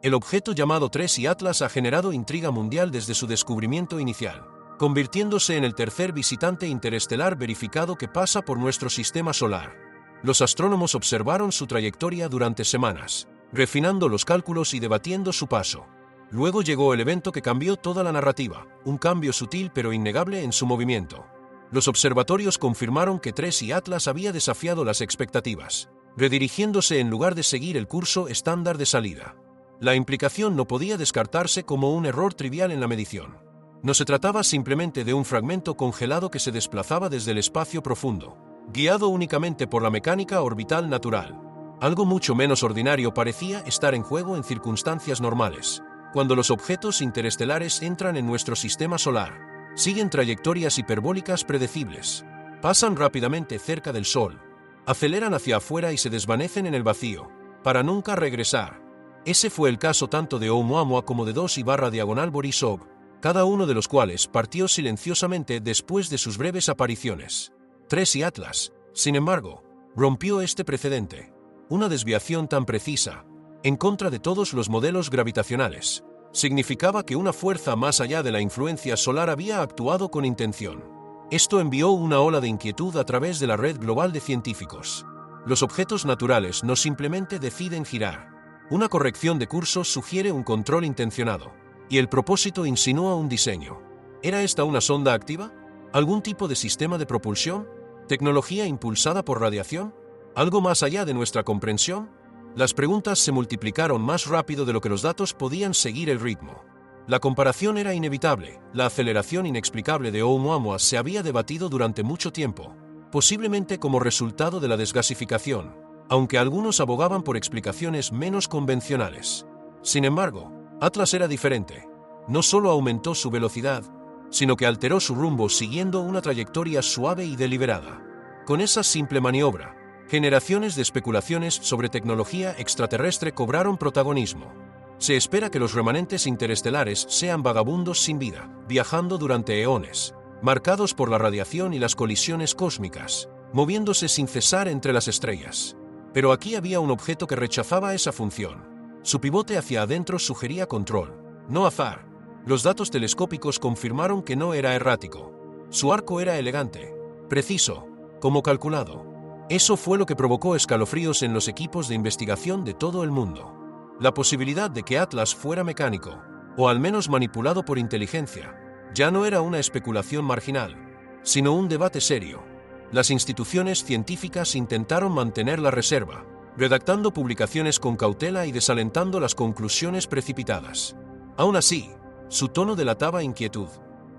El objeto llamado Tracy Atlas ha generado intriga mundial desde su descubrimiento inicial, convirtiéndose en el tercer visitante interestelar verificado que pasa por nuestro sistema solar. Los astrónomos observaron su trayectoria durante semanas, refinando los cálculos y debatiendo su paso. Luego llegó el evento que cambió toda la narrativa, un cambio sutil pero innegable en su movimiento. Los observatorios confirmaron que Tracy Atlas había desafiado las expectativas, redirigiéndose en lugar de seguir el curso estándar de salida. La implicación no podía descartarse como un error trivial en la medición. No se trataba simplemente de un fragmento congelado que se desplazaba desde el espacio profundo, guiado únicamente por la mecánica orbital natural. Algo mucho menos ordinario parecía estar en juego en circunstancias normales. Cuando los objetos interestelares entran en nuestro sistema solar, siguen trayectorias hiperbólicas predecibles. Pasan rápidamente cerca del Sol, aceleran hacia afuera y se desvanecen en el vacío, para nunca regresar. Ese fue el caso tanto de Oumuamua como de 2/Borisov, cada uno de los cuales partió silenciosamente después de sus breves apariciones. Tracy Atlas, sin embargo, rompió este precedente. Una desviación tan precisa, en contra de todos los modelos gravitacionales, significaba que una fuerza más allá de la influencia solar había actuado con intención. Esto envió una ola de inquietud a través de la red global de científicos. Los objetos naturales no simplemente deciden girar. Una corrección de curso sugiere un control intencionado, y el propósito insinúa un diseño. ¿Era esta una sonda activa? ¿Algún tipo de sistema de propulsión? ¿Tecnología impulsada por radiación? ¿Algo más allá de nuestra comprensión? Las preguntas se multiplicaron más rápido de lo que los datos podían seguir el ritmo. La comparación era inevitable. La aceleración inexplicable de Oumuamua se había debatido durante mucho tiempo, posiblemente como resultado de la desgasificación, aunque algunos abogaban por explicaciones menos convencionales. Sin embargo, Atlas era diferente. No solo aumentó su velocidad, sino que alteró su rumbo siguiendo una trayectoria suave y deliberada. Con esa simple maniobra, generaciones de especulaciones sobre tecnología extraterrestre cobraron protagonismo. Se espera que los remanentes interestelares sean vagabundos sin vida, viajando durante eones, marcados por la radiación y las colisiones cósmicas, moviéndose sin cesar entre las estrellas. Pero aquí había un objeto que rechazaba esa función. Su pivote hacia adentro sugería control, no azar. Los datos telescópicos confirmaron que no era errático. Su arco era elegante, preciso, como calculado. Eso fue lo que provocó escalofríos en los equipos de investigación de todo el mundo. La posibilidad de que Atlas fuera mecánico, o al menos manipulado por inteligencia, ya no era una especulación marginal, sino un debate serio. Las instituciones científicas intentaron mantener la reserva, redactando publicaciones con cautela y desalentando las conclusiones precipitadas. Aún así, su tono delataba inquietud.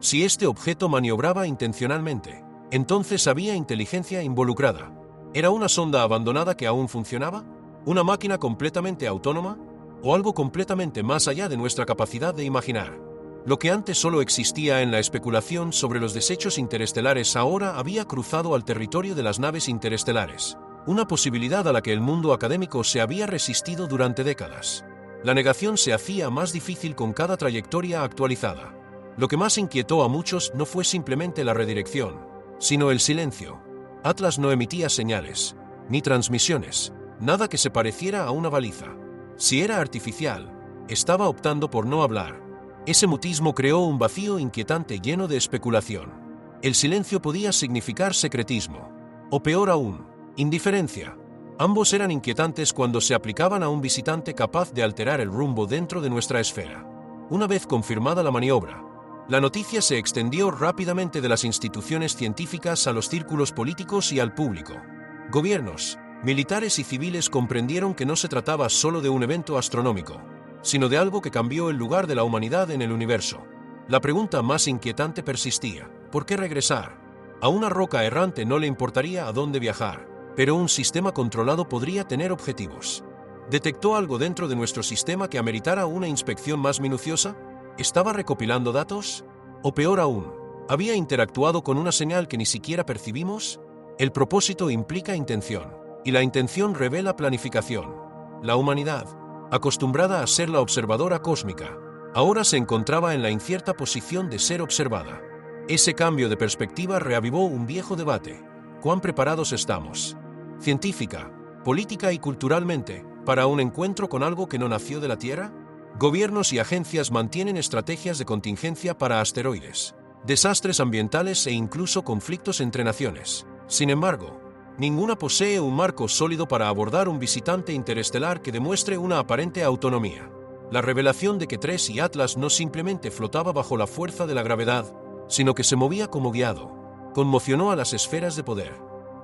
Si este objeto maniobraba intencionalmente, entonces había inteligencia involucrada. ¿Era una sonda abandonada que aún funcionaba? ¿Una máquina completamente autónoma? ¿O algo completamente más allá de nuestra capacidad de imaginar? Lo que antes solo existía en la especulación sobre los desechos interestelares ahora había cruzado al territorio de las naves interestelares, una posibilidad a la que el mundo académico se había resistido durante décadas. La negación se hacía más difícil con cada trayectoria actualizada. Lo que más inquietó a muchos no fue simplemente la redirección, sino el silencio. Atlas no emitía señales, ni transmisiones, nada que se pareciera a una baliza. Si era artificial, estaba optando por no hablar. Ese mutismo creó un vacío inquietante lleno de especulación. El silencio podía significar secretismo, o peor aún, indiferencia. Ambos eran inquietantes cuando se aplicaban a un visitante capaz de alterar el rumbo dentro de nuestra esfera. Una vez confirmada la maniobra, la noticia se extendió rápidamente de las instituciones científicas a los círculos políticos y al público. Gobiernos, militares y civiles comprendieron que no se trataba solo de un evento astronómico, sino de algo que cambió el lugar de la humanidad en el universo. La pregunta más inquietante persistía: ¿por qué regresar? A una roca errante no le importaría a dónde viajar, pero un sistema controlado podría tener objetivos. ¿Detectó algo dentro de nuestro sistema que ameritara una inspección más minuciosa? ¿Estaba recopilando datos? O peor aún, ¿había interactuado con una señal que ni siquiera percibimos? El propósito implica intención, y la intención revela planificación. La humanidad, acostumbrada a ser la observadora cósmica, ahora se encontraba en la incierta posición de ser observada. Ese cambio de perspectiva reavivó un viejo debate: ¿cuán preparados estamos, científica, política y culturalmente, para un encuentro con algo que no nació de la Tierra? Gobiernos y agencias mantienen estrategias de contingencia para asteroides, desastres ambientales e incluso conflictos entre naciones. Sin embargo, ninguna posee un marco sólido para abordar un visitante interestelar que demuestre una aparente autonomía. La revelación de que TRES y Atlas no simplemente flotaba bajo la fuerza de la gravedad, sino que se movía como guiado, conmocionó a las esferas de poder.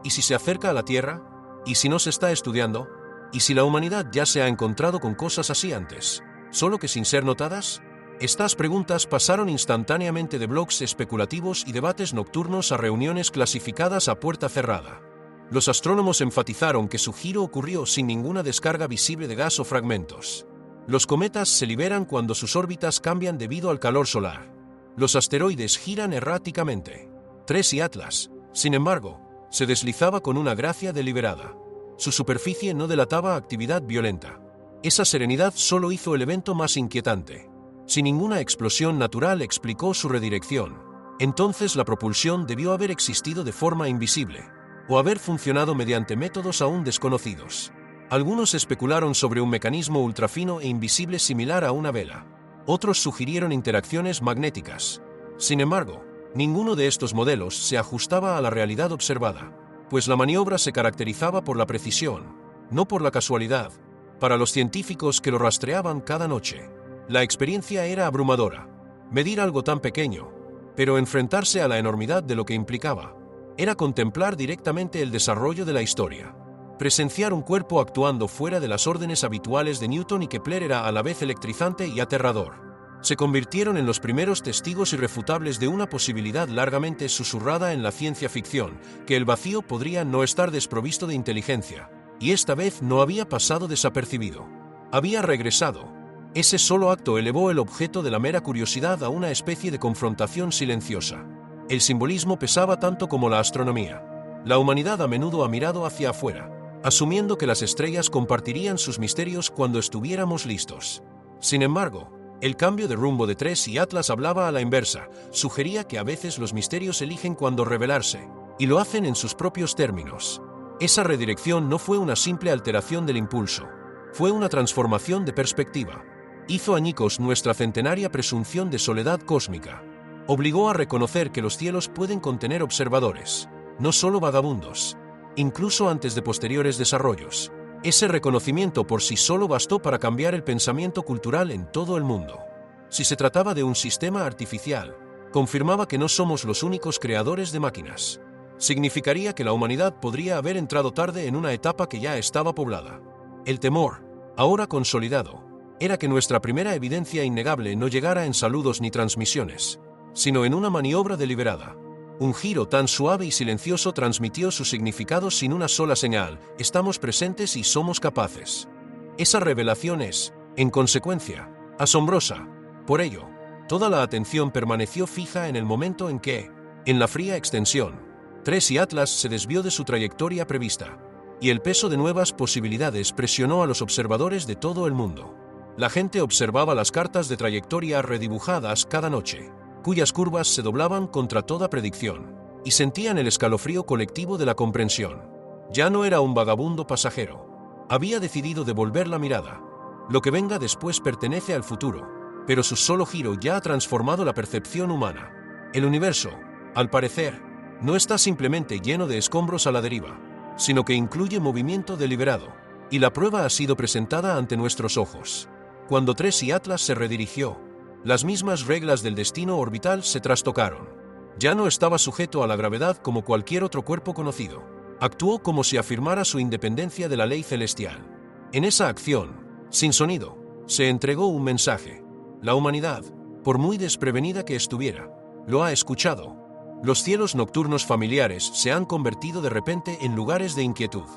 ¿Y si se acerca a la Tierra? ¿Y si no se está estudiando? ¿Y si la humanidad ya se ha encontrado con cosas así antes, solo que sin ser notadas? Estas preguntas pasaron instantáneamente de blogs especulativos y debates nocturnos a reuniones clasificadas a puerta cerrada. Los astrónomos enfatizaron que su giro ocurrió sin ninguna descarga visible de gas o fragmentos. Los cometas se liberan cuando sus órbitas cambian debido al calor solar. Los asteroides giran erráticamente. TRES y Atlas, sin embargo, se deslizaba con una gracia deliberada. Su superficie no delataba actividad violenta. Esa serenidad solo hizo el evento más inquietante. Si ninguna explosión natural explicó su redirección, entonces la propulsión debió haber existido de forma invisible, o haber funcionado mediante métodos aún desconocidos. Algunos especularon sobre un mecanismo ultrafino e invisible similar a una vela. Otros sugirieron interacciones magnéticas. Sin embargo, ninguno de estos modelos se ajustaba a la realidad observada, pues la maniobra se caracterizaba por la precisión, no por la casualidad. Para los científicos que lo rastreaban cada noche, la experiencia era abrumadora. Medir algo tan pequeño, pero enfrentarse a la enormidad de lo que implicaba, era contemplar directamente el desarrollo de la historia. Presenciar un cuerpo actuando fuera de las órdenes habituales de Newton y Kepler era a la vez electrizante y aterrador. Se convirtieron en los primeros testigos irrefutables de una posibilidad largamente susurrada en la ciencia ficción, que el vacío podría no estar desprovisto de inteligencia, y esta vez no había pasado desapercibido. Había regresado. Ese solo acto elevó el objeto de la mera curiosidad a una especie de confrontación silenciosa. El simbolismo pesaba tanto como la astronomía. La humanidad a menudo ha mirado hacia afuera, asumiendo que las estrellas compartirían sus misterios cuando estuviéramos listos. Sin embargo, el cambio de rumbo de TRES y Atlas hablaba a la inversa, sugería que a veces los misterios eligen cuándo revelarse, y lo hacen en sus propios términos. Esa redirección no fue una simple alteración del impulso, fue una transformación de perspectiva. Hizo añicos nuestra centenaria presunción de soledad cósmica. Obligó a reconocer que los cielos pueden contener observadores, no solo vagabundos, incluso antes de posteriores desarrollos. Ese reconocimiento por sí solo bastó para cambiar el pensamiento cultural en todo el mundo. Si se trataba de un sistema artificial, confirmaba que no somos los únicos creadores de máquinas. Significaría que la humanidad podría haber entrado tarde en una etapa que ya estaba poblada. El temor, ahora consolidado, era que nuestra primera evidencia innegable no llegara en saludos ni transmisiones, sino en una maniobra deliberada. Un giro tan suave y silencioso transmitió su significado sin una sola señal: estamos presentes y somos capaces. Esa revelación es, en consecuencia, asombrosa. Por ello, toda la atención permaneció fija en el momento en que, en la fría extensión, TRES y Atlas se desvió de su trayectoria prevista, y el peso de nuevas posibilidades presionó a los observadores de todo el mundo. La gente observaba las cartas de trayectoria redibujadas cada noche, cuyas curvas se doblaban contra toda predicción, y sentían el escalofrío colectivo de la comprensión. Ya no era un vagabundo pasajero. Había decidido devolver la mirada. Lo que venga después pertenece al futuro, pero su solo giro ya ha transformado la percepción humana. El universo, al parecer, no está simplemente lleno de escombros a la deriva, sino que incluye movimiento deliberado, y la prueba ha sido presentada ante nuestros ojos. Cuando TRES y Atlas se redirigió, las mismas reglas del destino orbital se trastocaron. Ya no estaba sujeto a la gravedad como cualquier otro cuerpo conocido. Actuó como si afirmara su independencia de la ley celestial. En esa acción, sin sonido, se entregó un mensaje. La humanidad, por muy desprevenida que estuviera, lo ha escuchado. Los cielos nocturnos familiares se han convertido de repente en lugares de inquietud.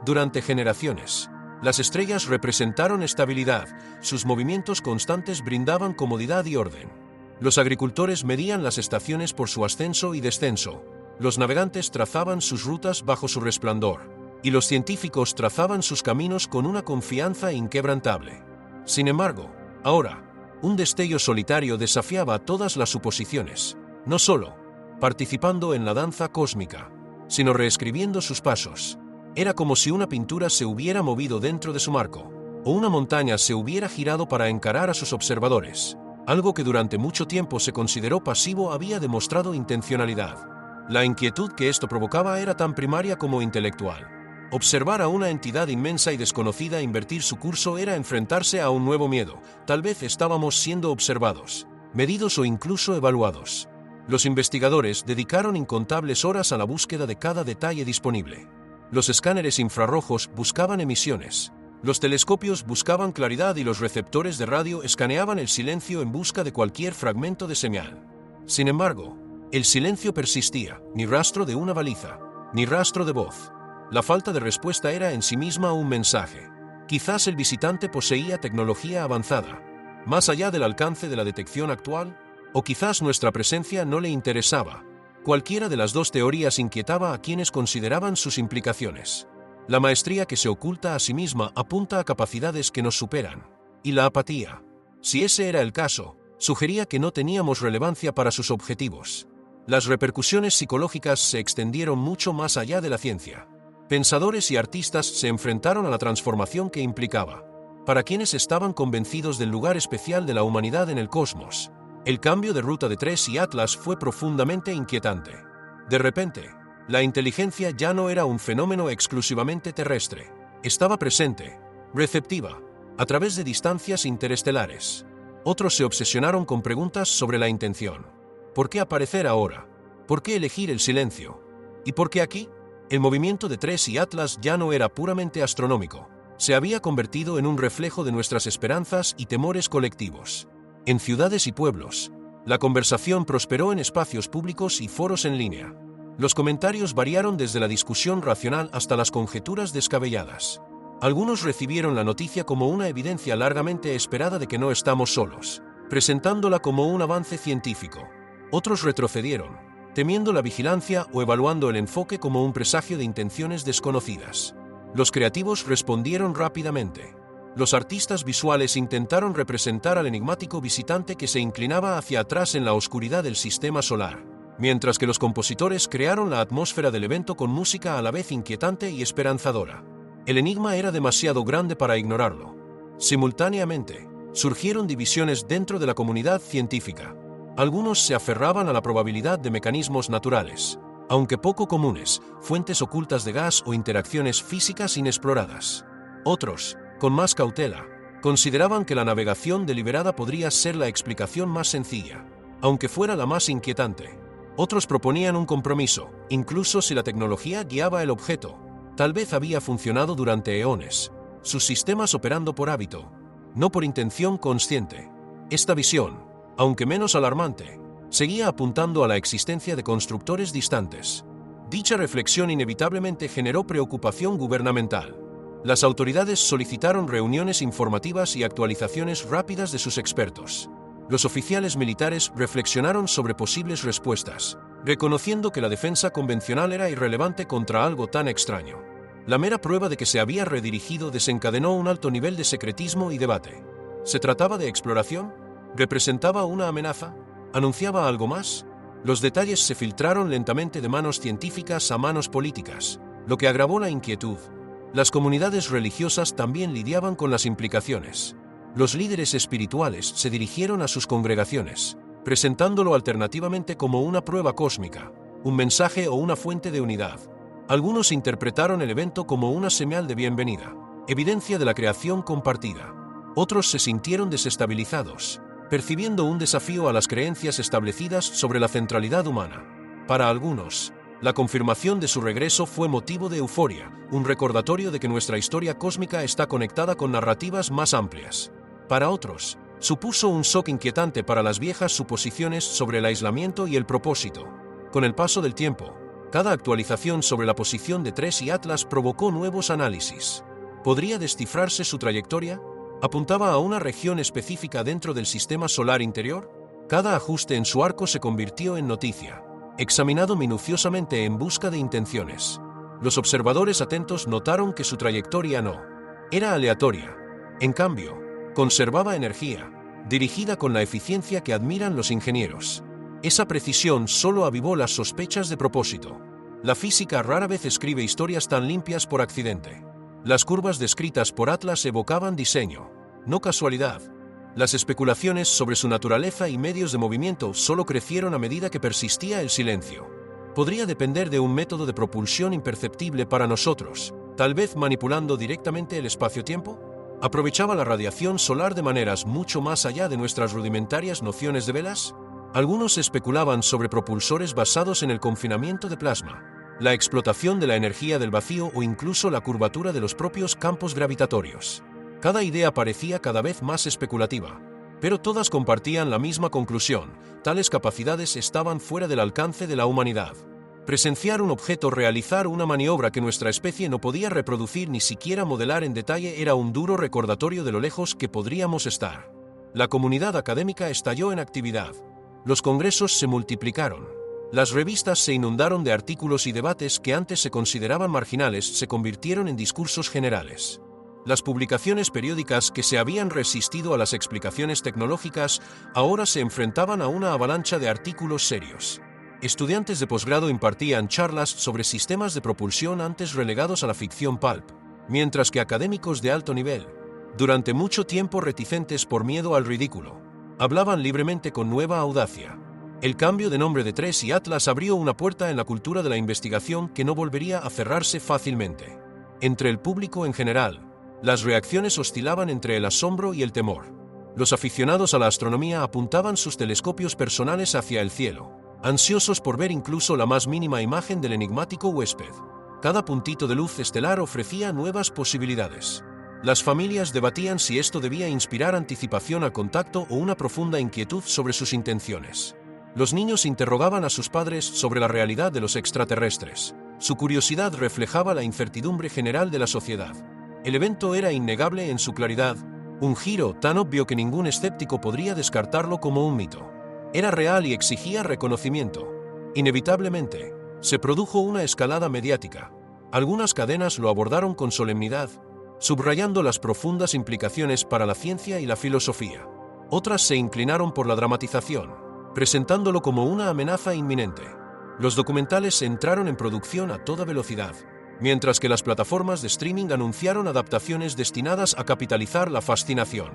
Durante generaciones, las estrellas representaron estabilidad, sus movimientos constantes brindaban comodidad y orden. Los agricultores medían las estaciones por su ascenso y descenso, los navegantes trazaban sus rutas bajo su resplandor, y los científicos trazaban sus caminos con una confianza inquebrantable. Sin embargo, ahora, un destello solitario desafiaba todas las suposiciones, no solo participando en la danza cósmica, sino reescribiendo sus pasos. Era como si una pintura se hubiera movido dentro de su marco, o una montaña se hubiera girado para encarar a sus observadores. Algo que durante mucho tiempo se consideró pasivo había demostrado intencionalidad. La inquietud que esto provocaba era tan primaria como intelectual. Observar a una entidad inmensa y desconocida invertir su curso era enfrentarse a un nuevo miedo. Tal vez estábamos siendo observados, medidos o incluso evaluados. Los investigadores dedicaron incontables horas a la búsqueda de cada detalle disponible. Los escáneres infrarrojos buscaban emisiones. Los telescopios buscaban claridad y los receptores de radio escaneaban el silencio en busca de cualquier fragmento de señal. Sin embargo, el silencio persistía, ni rastro de una baliza, ni rastro de voz. La falta de respuesta era en sí misma un mensaje. Quizás el visitante poseía tecnología avanzada, más allá del alcance de la detección actual, o quizás nuestra presencia no le interesaba. Cualquiera de las dos teorías inquietaba a quienes consideraban sus implicaciones. La maestría que se oculta a sí misma apunta a capacidades que nos superan. Y la apatía, si ese era el caso, sugería que no teníamos relevancia para sus objetivos. Las repercusiones psicológicas se extendieron mucho más allá de la ciencia. Pensadores y artistas se enfrentaron a la transformación que implicaba. Para quienes estaban convencidos del lugar especial de la humanidad en el cosmos, el cambio de ruta de TRES y Atlas fue profundamente inquietante. De repente, la inteligencia ya no era un fenómeno exclusivamente terrestre. Estaba presente, receptiva, a través de distancias interestelares. Otros se obsesionaron con preguntas sobre la intención. ¿Por qué aparecer ahora? ¿Por qué elegir el silencio? ¿Y por qué aquí? El movimiento de TRES y Atlas ya no era puramente astronómico. Se había convertido en un reflejo de nuestras esperanzas y temores colectivos. En ciudades y pueblos, la conversación prosperó en espacios públicos y foros en línea. Los comentarios variaron desde la discusión racional hasta las conjeturas descabelladas. Algunos recibieron la noticia como una evidencia largamente esperada de que no estamos solos, presentándola como un avance científico. Otros retrocedieron, temiendo la vigilancia o evaluando el enfoque como un presagio de intenciones desconocidas. Los creativos respondieron rápidamente. Los artistas visuales intentaron representar al enigmático visitante que se inclinaba hacia atrás en la oscuridad del sistema solar, mientras que los compositores crearon la atmósfera del evento con música a la vez inquietante y esperanzadora. El enigma era demasiado grande para ignorarlo. Simultáneamente, surgieron divisiones dentro de la comunidad científica. Algunos se aferraban a la probabilidad de mecanismos naturales, aunque poco comunes, fuentes ocultas de gas o interacciones físicas inexploradas. Otros, con más cautela, consideraban que la navegación deliberada podría ser la explicación más sencilla, aunque fuera la más inquietante. Otros proponían un compromiso, incluso si la tecnología guiaba el objeto. Tal vez había funcionado durante eones, sus sistemas operando por hábito, no por intención consciente. Esta visión, aunque menos alarmante, seguía apuntando a la existencia de constructores distantes. Dicha reflexión inevitablemente generó preocupación gubernamental. Las autoridades solicitaron reuniones informativas y actualizaciones rápidas de sus expertos. Los oficiales militares reflexionaron sobre posibles respuestas, reconociendo que la defensa convencional era irrelevante contra algo tan extraño. La mera prueba de que se había redirigido desencadenó un alto nivel de secretismo y debate. ¿Se trataba de exploración? ¿Representaba una amenaza? ¿Anunciaba algo más? Los detalles se filtraron lentamente de manos científicas a manos políticas, lo que agravó la inquietud. Las comunidades religiosas también lidiaban con las implicaciones. Los líderes espirituales se dirigieron a sus congregaciones, presentándolo alternativamente como una prueba cósmica, un mensaje o una fuente de unidad. Algunos interpretaron el evento como una señal de bienvenida, evidencia de la creación compartida. Otros se sintieron desestabilizados, percibiendo un desafío a las creencias establecidas sobre la centralidad humana. Para algunos, la confirmación de su regreso fue motivo de euforia, un recordatorio de que nuestra historia cósmica está conectada con narrativas más amplias. Para otros, supuso un shock inquietante para las viejas suposiciones sobre el aislamiento y el propósito. Con el paso del tiempo, cada actualización sobre la posición de TRES y Atlas provocó nuevos análisis. ¿Podría descifrarse su trayectoria? ¿Apuntaba a una región específica dentro del sistema solar interior? Cada ajuste en su arco se convirtió en noticia, examinado minuciosamente en busca de intenciones. Los observadores atentos notaron que su trayectoria no era aleatoria. En cambio, conservaba energía, dirigida con la eficiencia que admiran los ingenieros. Esa precisión solo avivó las sospechas de propósito. La física rara vez escribe historias tan limpias por accidente. Las curvas descritas por Atlas evocaban diseño, no casualidad. Las especulaciones sobre su naturaleza y medios de movimiento solo crecieron a medida que persistía el silencio. Podría depender de un método de propulsión imperceptible para nosotros, tal vez manipulando directamente el espacio-tiempo. ¿Aprovechaba la radiación solar de maneras mucho más allá de nuestras rudimentarias nociones de velas? Algunos especulaban sobre propulsores basados en el confinamiento de plasma, la explotación de la energía del vacío o incluso la curvatura de los propios campos gravitatorios. Cada idea parecía cada vez más especulativa, pero todas compartían la misma conclusión: tales capacidades estaban fuera del alcance de la humanidad. Presenciar un objeto realizar una maniobra que nuestra especie no podía reproducir ni siquiera modelar en detalle era un duro recordatorio de lo lejos que podríamos estar. La comunidad académica estalló en actividad. Los congresos se multiplicaron. Las revistas se inundaron de artículos y debates que antes se consideraban marginales se convirtieron en discursos generales. Las publicaciones periódicas que se habían resistido a las explicaciones tecnológicas ahora se enfrentaban a una avalancha de artículos serios. Estudiantes de posgrado impartían charlas sobre sistemas de propulsión antes relegados a la ficción pulp, mientras que académicos de alto nivel, durante mucho tiempo reticentes por miedo al ridículo, hablaban libremente con nueva audacia. El cambio de nombre de TRES y Atlas abrió una puerta en la cultura de la investigación que no volvería a cerrarse fácilmente. Entre el público en general, las reacciones oscilaban entre el asombro y el temor. Los aficionados a la astronomía apuntaban sus telescopios personales hacia el cielo, ansiosos por ver incluso la más mínima imagen del enigmático huésped. Cada puntito de luz estelar ofrecía nuevas posibilidades. Las familias debatían si esto debía inspirar anticipación al contacto o una profunda inquietud sobre sus intenciones. Los niños interrogaban a sus padres sobre la realidad de los extraterrestres. Su curiosidad reflejaba la incertidumbre general de la sociedad. El evento era innegable en su claridad, un giro tan obvio que ningún escéptico podría descartarlo como un mito. Era real y exigía reconocimiento. Inevitablemente, se produjo una escalada mediática. Algunas cadenas lo abordaron con solemnidad, subrayando las profundas implicaciones para la ciencia y la filosofía. Otras se inclinaron por la dramatización, presentándolo como una amenaza inminente. Los documentales entraron en producción a toda velocidad, mientras que las plataformas de streaming anunciaron adaptaciones destinadas a capitalizar la fascinación.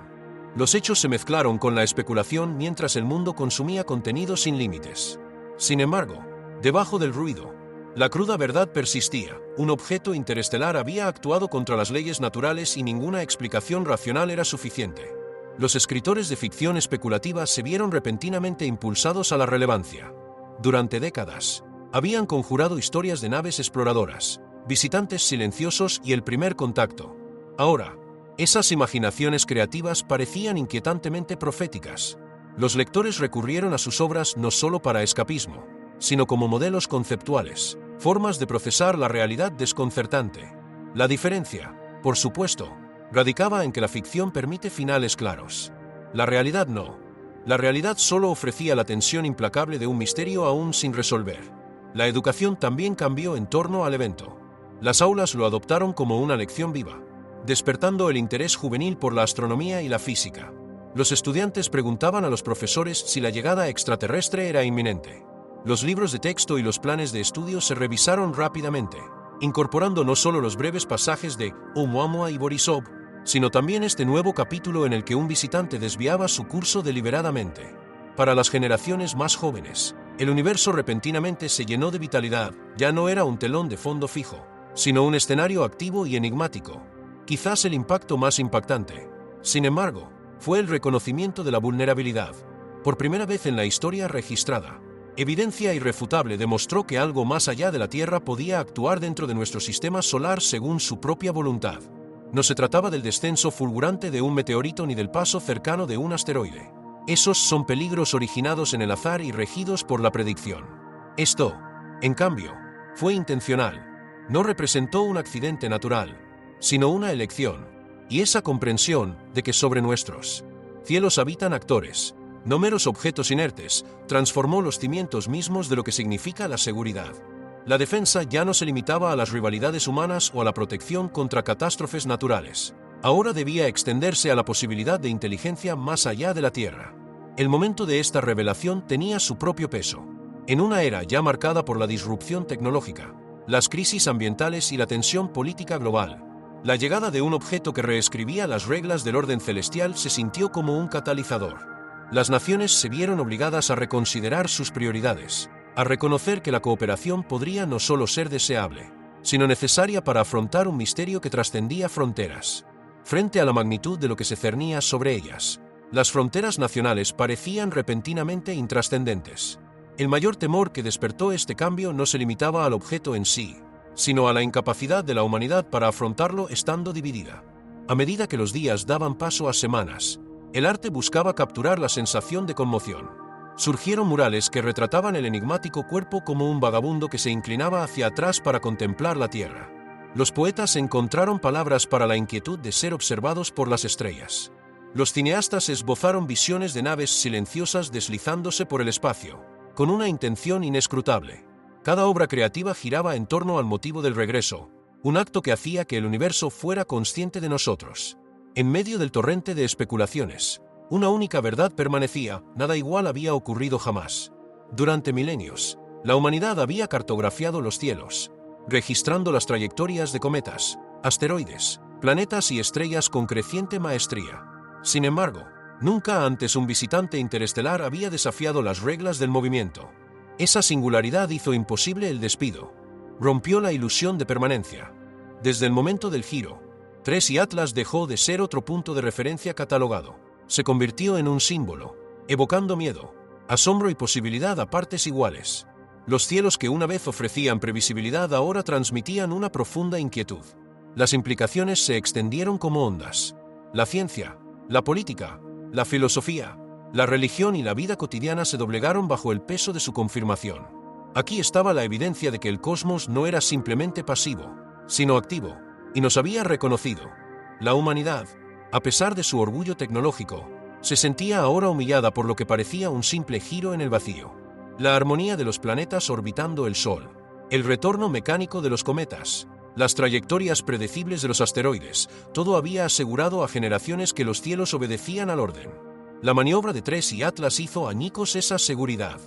Los hechos se mezclaron con la especulación mientras el mundo consumía contenido sin límites. Sin embargo, debajo del ruido, la cruda verdad persistía: un objeto interestelar había actuado contra las leyes naturales y ninguna explicación racional era suficiente. Los escritores de ficción especulativa se vieron repentinamente impulsados a la relevancia. Durante décadas, habían conjurado historias de naves exploradoras, visitantes silenciosos y el primer contacto. Ahora, esas imaginaciones creativas parecían inquietantemente proféticas. Los lectores recurrieron a sus obras no solo para escapismo, sino como modelos conceptuales, formas de procesar la realidad desconcertante. La diferencia, por supuesto, radicaba en que la ficción permite finales claros. La realidad no. La realidad solo ofrecía la tensión implacable de un misterio aún sin resolver. La educación también cambió en torno al evento. Las aulas lo adoptaron como una lección viva, despertando el interés juvenil por la astronomía y la física. Los estudiantes preguntaban a los profesores si la llegada extraterrestre era inminente. Los libros de texto y los planes de estudio se revisaron rápidamente, incorporando no solo los breves pasajes de Oumuamua y Borisov, sino también este nuevo capítulo en el que un visitante desviaba su curso deliberadamente. Para las generaciones más jóvenes, el universo repentinamente se llenó de vitalidad. Ya no era un telón de fondo fijo, sino un escenario activo y enigmático. Quizás el impacto más impactante, sin embargo, fue el reconocimiento de la vulnerabilidad. Por primera vez en la historia registrada, evidencia irrefutable demostró que algo más allá de la Tierra podía actuar dentro de nuestro sistema solar según su propia voluntad. No se trataba del descenso fulgurante de un meteorito ni del paso cercano de un asteroide. Esos son peligros originados en el azar y regidos por la predicción. Esto, en cambio, fue intencional. No representó un accidente natural, sino una elección. Y esa comprensión de que sobre nuestros cielos habitan actores, no meros objetos inertes, transformó los cimientos mismos de lo que significa la seguridad. La defensa ya no se limitaba a las rivalidades humanas o a la protección contra catástrofes naturales. Ahora debía extenderse a la posibilidad de inteligencia más allá de la Tierra. El momento de esta revelación tenía su propio peso. En una era ya marcada por la disrupción tecnológica, las crisis ambientales y la tensión política global, La llegada de un objeto que reescribía las reglas del orden celestial se sintió como un catalizador. Las naciones se vieron obligadas a reconsiderar sus prioridades, a reconocer que la cooperación podría no solo ser deseable, sino necesaria para afrontar un misterio que trascendía fronteras. Frente a la magnitud de lo que se cernía sobre ellas, las fronteras nacionales parecían repentinamente intrascendentes. El mayor temor que despertó este cambio no se limitaba al objeto en sí, sino a la incapacidad de la humanidad para afrontarlo estando dividida. A medida que los días daban paso a semanas, el arte buscaba capturar la sensación de conmoción. Surgieron murales que retrataban el enigmático cuerpo como un vagabundo que se inclinaba hacia atrás para contemplar la tierra. Los poetas encontraron palabras para la inquietud de ser observados por las estrellas. Los cineastas esbozaron visiones de naves silenciosas deslizándose por el espacio, con una intención inescrutable. Cada obra creativa giraba en torno al motivo del regreso, un acto que hacía que el universo fuera consciente de nosotros. En medio del torrente de especulaciones, una única verdad permanecía: nada igual había ocurrido jamás. Durante milenios, la humanidad había cartografiado los cielos, registrando las trayectorias de cometas, asteroides, planetas y estrellas con creciente maestría. Sin embargo, nunca antes un visitante interestelar había desafiado las reglas del movimiento. Esa singularidad hizo imposible el despido. Rompió la ilusión de permanencia. Desde el momento del giro, Tracy Atlas dejó de ser otro punto de referencia catalogado. Se convirtió en un símbolo, evocando miedo, asombro y posibilidad a partes iguales. Los cielos que una vez ofrecían previsibilidad ahora transmitían una profunda inquietud. Las implicaciones se extendieron como ondas. La ciencia, la política, la filosofía, la religión y la vida cotidiana se doblegaron bajo el peso de su confirmación. Aquí estaba la evidencia de que el cosmos no era simplemente pasivo, sino activo, y nos había reconocido. La humanidad, a pesar de su orgullo tecnológico, se sentía ahora humillada por lo que parecía un simple giro en el vacío. La armonía de los planetas orbitando el Sol, el retorno mecánico de los cometas, las trayectorias predecibles de los asteroides, todo había asegurado a generaciones que los cielos obedecían al orden. La maniobra de Tracy Atlas hizo añicos esa seguridad.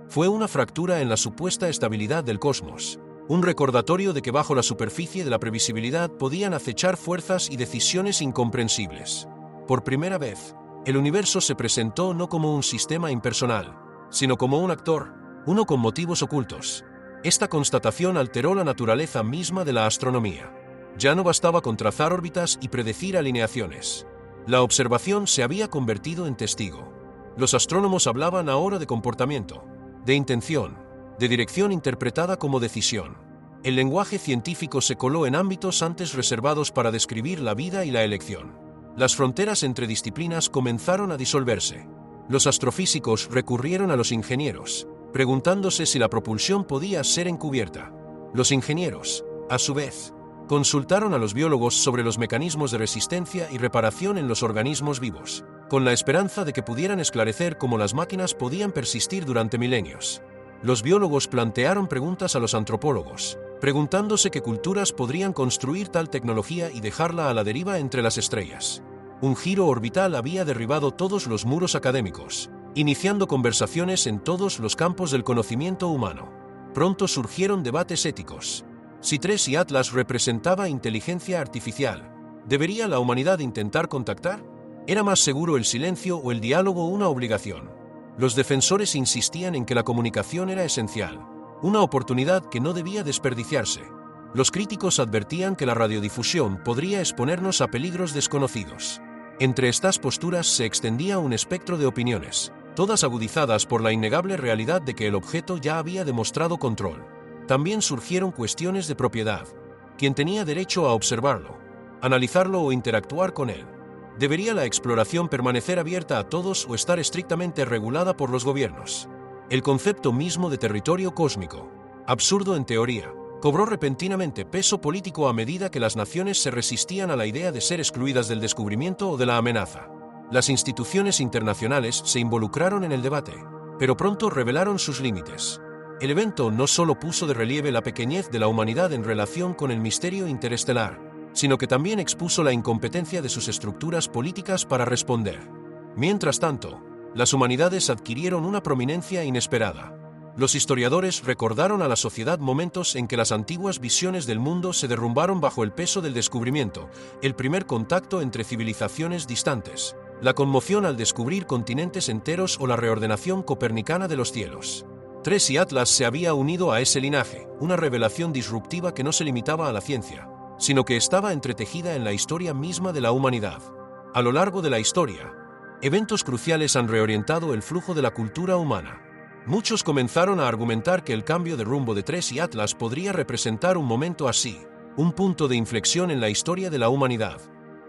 Fue una fractura en la supuesta estabilidad del cosmos, un recordatorio de que bajo la superficie de la previsibilidad podían acechar fuerzas y decisiones incomprensibles. Por primera vez, el universo se presentó no como un sistema impersonal, sino como un actor, uno con motivos ocultos. Esta constatación alteró la naturaleza misma de la astronomía. Ya no bastaba con trazar órbitas y predecir alineaciones. La observación se había convertido en testigo. Los astrónomos hablaban ahora de comportamiento, de intención, de dirección interpretada como decisión. El lenguaje científico se coló en ámbitos antes reservados para describir la vida y la elección. Las fronteras entre disciplinas comenzaron a disolverse. Los astrofísicos recurrieron a los ingenieros, preguntándose si la propulsión podía ser encubierta. Los ingenieros, a su vez, consultaron a los biólogos sobre los mecanismos de resistencia y reparación en los organismos vivos, con la esperanza de que pudieran esclarecer cómo las máquinas podían persistir durante milenios. Los biólogos plantearon preguntas a los antropólogos, preguntándose qué culturas podrían construir tal tecnología y dejarla a la deriva entre las estrellas. Un giro orbital había derribado todos los muros académicos, iniciando conversaciones en todos los campos del conocimiento humano. Pronto surgieron debates éticos. Si Tracy Atlas representaba inteligencia artificial, ¿debería la humanidad intentar contactar? ¿Era más seguro el silencio o el diálogo una obligación? Los defensores insistían en que la comunicación era esencial, una oportunidad que no debía desperdiciarse. Los críticos advertían que la radiodifusión podría exponernos a peligros desconocidos. Entre estas posturas se extendía un espectro de opiniones, todas agudizadas por la innegable realidad de que el objeto ya había demostrado control. También surgieron cuestiones de propiedad. ¿Quién tenía derecho a observarlo, analizarlo o interactuar con él? ¿Debería la exploración permanecer abierta a todos o estar estrictamente regulada por los gobiernos? El concepto mismo de territorio cósmico, absurdo en teoría, cobró repentinamente peso político a medida que las naciones se resistían a la idea de ser excluidas del descubrimiento o de la amenaza. Las instituciones internacionales se involucraron en el debate, pero pronto revelaron sus límites. El evento no solo puso de relieve la pequeñez de la humanidad en relación con el misterio interestelar, sino que también expuso la incompetencia de sus estructuras políticas para responder. Mientras tanto, las humanidades adquirieron una prominencia inesperada. Los historiadores recordaron a la sociedad momentos en que las antiguas visiones del mundo se derrumbaron bajo el peso del descubrimiento, el primer contacto entre civilizaciones distantes, la conmoción al descubrir continentes enteros o la reordenación copernicana de los cielos. TRES y Atlas se había unido a ese linaje, una revelación disruptiva que no se limitaba a la ciencia, sino que estaba entretejida en la historia misma de la humanidad. A lo largo de la historia, eventos cruciales han reorientado el flujo de la cultura humana. Muchos comenzaron a argumentar que el cambio de rumbo de TRES y Atlas podría representar un momento así, un punto de inflexión en la historia de la humanidad.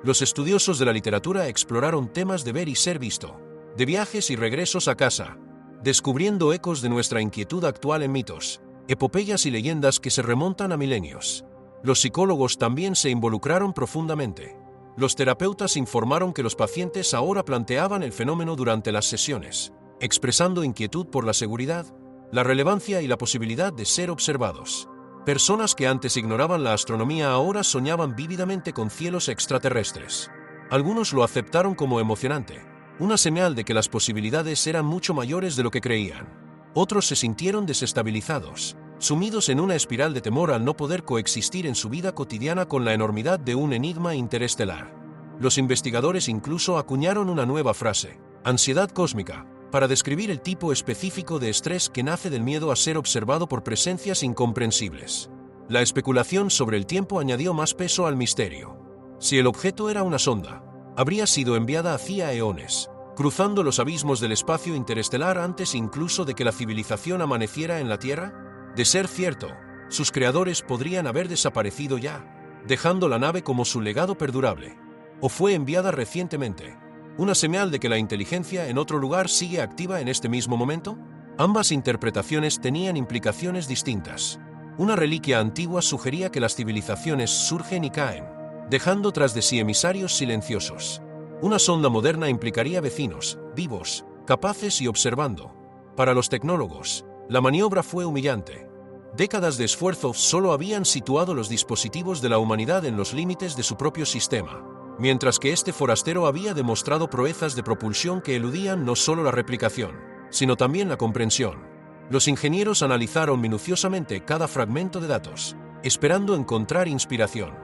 Los estudiosos de la literatura exploraron temas de ver y ser visto, de viajes y regresos a casa, descubriendo ecos de nuestra inquietud actual en mitos, epopeyas y leyendas que se remontan a milenios. Los psicólogos también se involucraron profundamente. Los terapeutas informaron que los pacientes ahora planteaban el fenómeno durante las sesiones, expresando inquietud por la seguridad, la relevancia y la posibilidad de ser observados. Personas que antes ignoraban la astronomía ahora soñaban vívidamente con cielos extraterrestres. Algunos lo aceptaron como emocionante, una señal de que las posibilidades eran mucho mayores de lo que creían. Otros se sintieron desestabilizados, sumidos en una espiral de temor al no poder coexistir en su vida cotidiana con la enormidad de un enigma interestelar. Los investigadores incluso acuñaron una nueva frase, ansiedad cósmica, para describir el tipo específico de estrés que nace del miedo a ser observado por presencias incomprensibles. La especulación sobre el tiempo añadió más peso al misterio. Si el objeto era una sonda, habría sido enviada hacía eones, cruzando los abismos del espacio interestelar antes incluso de que la civilización amaneciera en la Tierra. De ser cierto, sus creadores podrían haber desaparecido ya, dejando la nave como su legado perdurable. O fue enviada recientemente, una señal de que la inteligencia en otro lugar sigue activa en este mismo momento. Ambas interpretaciones tenían implicaciones distintas. Una reliquia antigua sugería que las civilizaciones surgen y caen, dejando tras de sí emisarios silenciosos. Una sonda moderna implicaría vecinos, vivos, capaces y observando. Para los tecnólogos, la maniobra fue humillante. Décadas de esfuerzo solo habían situado los dispositivos de la humanidad en los límites de su propio sistema, mientras que este forastero había demostrado proezas de propulsión que eludían no solo la replicación, sino también la comprensión. Los ingenieros analizaron minuciosamente cada fragmento de datos, esperando encontrar inspiración.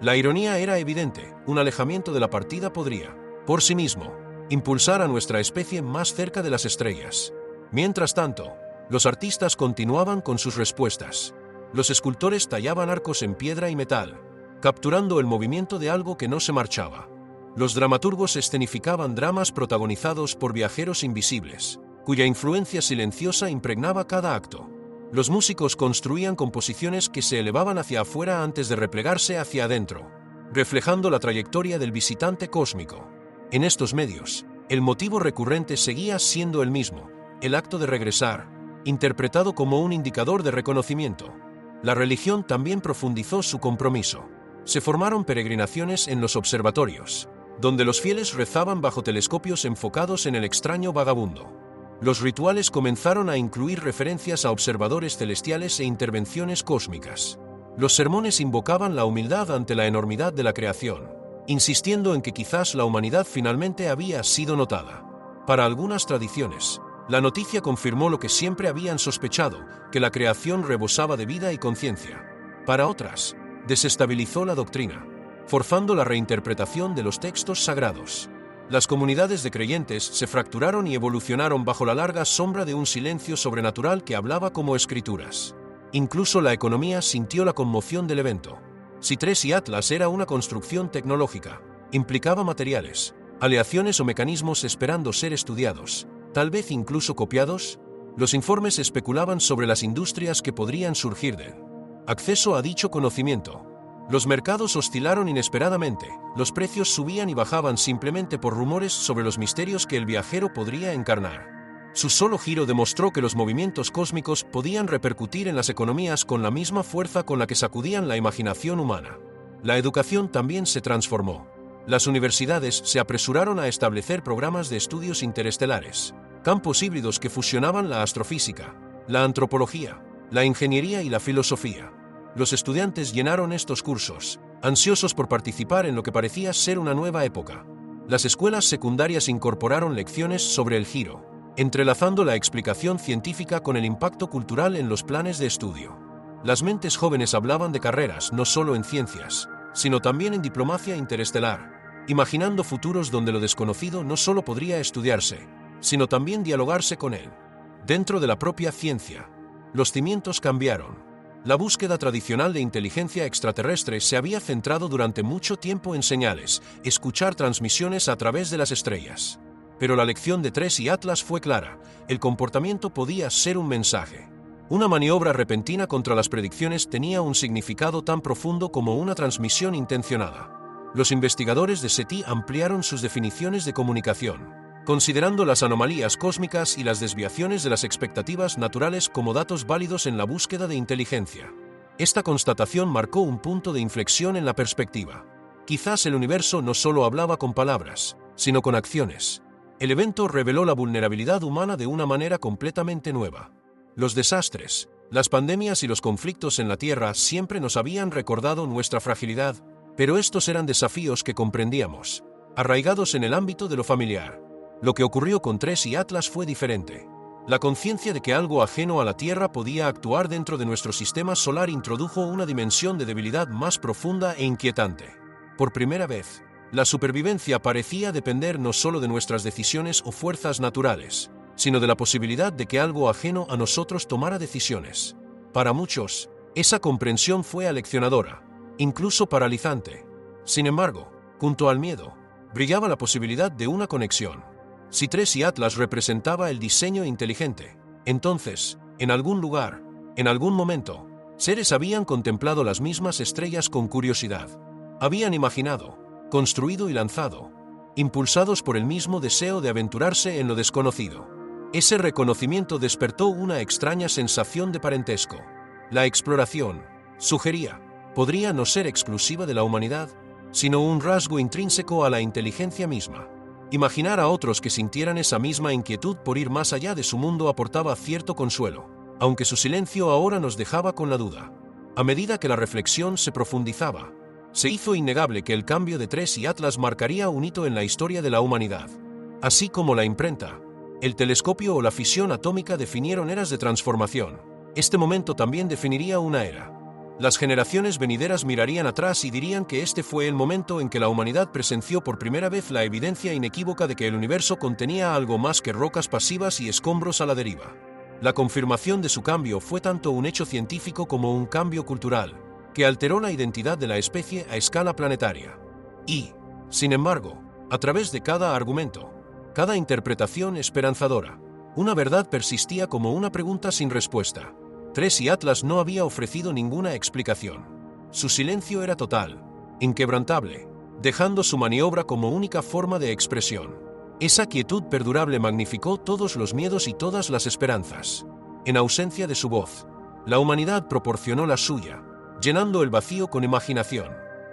La ironía era evidente, un alejamiento de la partida podría, por sí mismo, impulsar a nuestra especie más cerca de las estrellas. Mientras tanto, los artistas continuaban con sus respuestas. Los escultores tallaban arcos en piedra y metal, capturando el movimiento de algo que no se marchaba. Los dramaturgos escenificaban dramas protagonizados por viajeros invisibles, cuya influencia silenciosa impregnaba cada acto. Los músicos construían composiciones que se elevaban hacia afuera antes de replegarse hacia adentro, reflejando la trayectoria del visitante cósmico. En estos medios, el motivo recurrente seguía siendo el mismo, el acto de regresar, interpretado como un indicador de reconocimiento. La religión también profundizó su compromiso. Se formaron peregrinaciones en los observatorios, donde los fieles rezaban bajo telescopios enfocados en el extraño vagabundo. Los rituales comenzaron a incluir referencias a observadores celestiales e intervenciones cósmicas. Los sermones invocaban la humildad ante la enormidad de la creación, insistiendo en que quizás la humanidad finalmente había sido notada. Para algunas tradiciones, la noticia confirmó lo que siempre habían sospechado, que la creación rebosaba de vida y conciencia. Para otras, desestabilizó la doctrina, forzando la reinterpretación de los textos sagrados. Las comunidades de creyentes se fracturaron y evolucionaron bajo la larga sombra de un silencio sobrenatural que hablaba como escrituras. Incluso la economía sintió la conmoción del evento. Si TRES y Atlas era una construcción tecnológica, implicaba materiales, aleaciones o mecanismos esperando ser estudiados, tal vez incluso copiados. Los informes especulaban sobre las industrias que podrían surgir de acceso a dicho conocimiento. Los mercados oscilaron inesperadamente, los precios subían y bajaban simplemente por rumores sobre los misterios que el viajero podría encarnar. Su solo giro demostró que los movimientos cósmicos podían repercutir en las economías con la misma fuerza con la que sacudían la imaginación humana. La educación también se transformó. Las universidades se apresuraron a establecer programas de estudios interestelares, campos híbridos que fusionaban la astrofísica, la antropología, la ingeniería y la filosofía. Los estudiantes llenaron estos cursos, ansiosos por participar en lo que parecía ser una nueva época. Las escuelas secundarias incorporaron lecciones sobre el giro, entrelazando la explicación científica con el impacto cultural en los planes de estudio. Las mentes jóvenes hablaban de carreras no solo en ciencias, sino también en diplomacia interestelar, imaginando futuros donde lo desconocido no solo podría estudiarse, sino también dialogarse con él. Dentro de la propia ciencia, los cimientos cambiaron. La búsqueda tradicional de inteligencia extraterrestre se había centrado durante mucho tiempo en señales, escuchar transmisiones a través de las estrellas. Pero la lección de TRES y Atlas fue clara: el comportamiento podía ser un mensaje. Una maniobra repentina contra las predicciones tenía un significado tan profundo como una transmisión intencionada. Los investigadores de SETI ampliaron sus definiciones de comunicación, considerando las anomalías cósmicas y las desviaciones de las expectativas naturales como datos válidos en la búsqueda de inteligencia. Esta constatación marcó un punto de inflexión en la perspectiva. Quizás el universo no solo hablaba con palabras, sino con acciones. El evento reveló la vulnerabilidad humana de una manera completamente nueva. Los desastres, las pandemias y los conflictos en la Tierra siempre nos habían recordado nuestra fragilidad, pero estos eran desafíos que comprendíamos, arraigados en el ámbito de lo familiar. Lo que ocurrió con TRES y Atlas fue diferente. La conciencia de que algo ajeno a la Tierra podía actuar dentro de nuestro sistema solar introdujo una dimensión de debilidad más profunda e inquietante. Por primera vez, la supervivencia parecía depender no solo de nuestras decisiones o fuerzas naturales, sino de la posibilidad de que algo ajeno a nosotros tomara decisiones. Para muchos, esa comprensión fue aleccionadora, incluso paralizante. Sin embargo, junto al miedo, brillaba la posibilidad de una conexión. Si TRES y Atlas representaba el diseño inteligente, entonces, en algún lugar, en algún momento, seres habían contemplado las mismas estrellas con curiosidad. Habían imaginado, construido y lanzado, impulsados por el mismo deseo de aventurarse en lo desconocido. Ese reconocimiento despertó una extraña sensación de parentesco. La exploración, sugería, podría no ser exclusiva de la humanidad, sino un rasgo intrínseco a la inteligencia misma. Imaginar a otros que sintieran esa misma inquietud por ir más allá de su mundo aportaba cierto consuelo, aunque su silencio ahora nos dejaba con la duda. A medida que la reflexión se profundizaba, se hizo innegable que el cambio de TRES y Atlas marcaría un hito en la historia de la humanidad. Así como la imprenta, el telescopio o la fisión atómica definieron eras de transformación, este momento también definiría una era. Las generaciones venideras mirarían atrás y dirían que este fue el momento en que la humanidad presenció por primera vez la evidencia inequívoca de que el universo contenía algo más que rocas pasivas y escombros a la deriva. La confirmación de su cambio fue tanto un hecho científico como un cambio cultural, que alteró la identidad de la especie a escala planetaria. Y, sin embargo, a través de cada argumento, cada interpretación esperanzadora, una verdad persistía como una pregunta sin respuesta. TRES y Atlas no había ofrecido ninguna explicación. Su silencio era total, inquebrantable, dejando su maniobra como única forma de expresión. Esa quietud perdurable magnificó todos los miedos y todas las esperanzas. En ausencia de su voz, la humanidad proporcionó la suya, llenando el vacío con imaginación.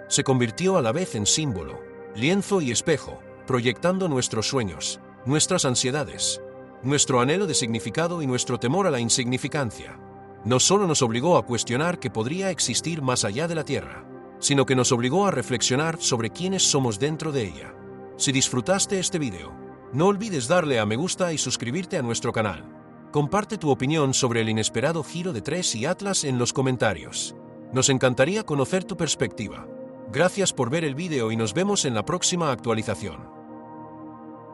Se convirtió a la vez en símbolo, lienzo y espejo, proyectando nuestros sueños, nuestras ansiedades, nuestro anhelo de significado y nuestro temor a la insignificancia. No solo nos obligó a cuestionar que podría existir más allá de la Tierra, sino que nos obligó a reflexionar sobre quiénes somos dentro de ella. Si disfrutaste este video, no olvides darle a me gusta y suscribirte a nuestro canal. Comparte tu opinión sobre el inesperado giro de TRES y Atlas en los comentarios. Nos encantaría conocer tu perspectiva. Gracias por ver el video y nos vemos en la próxima actualización.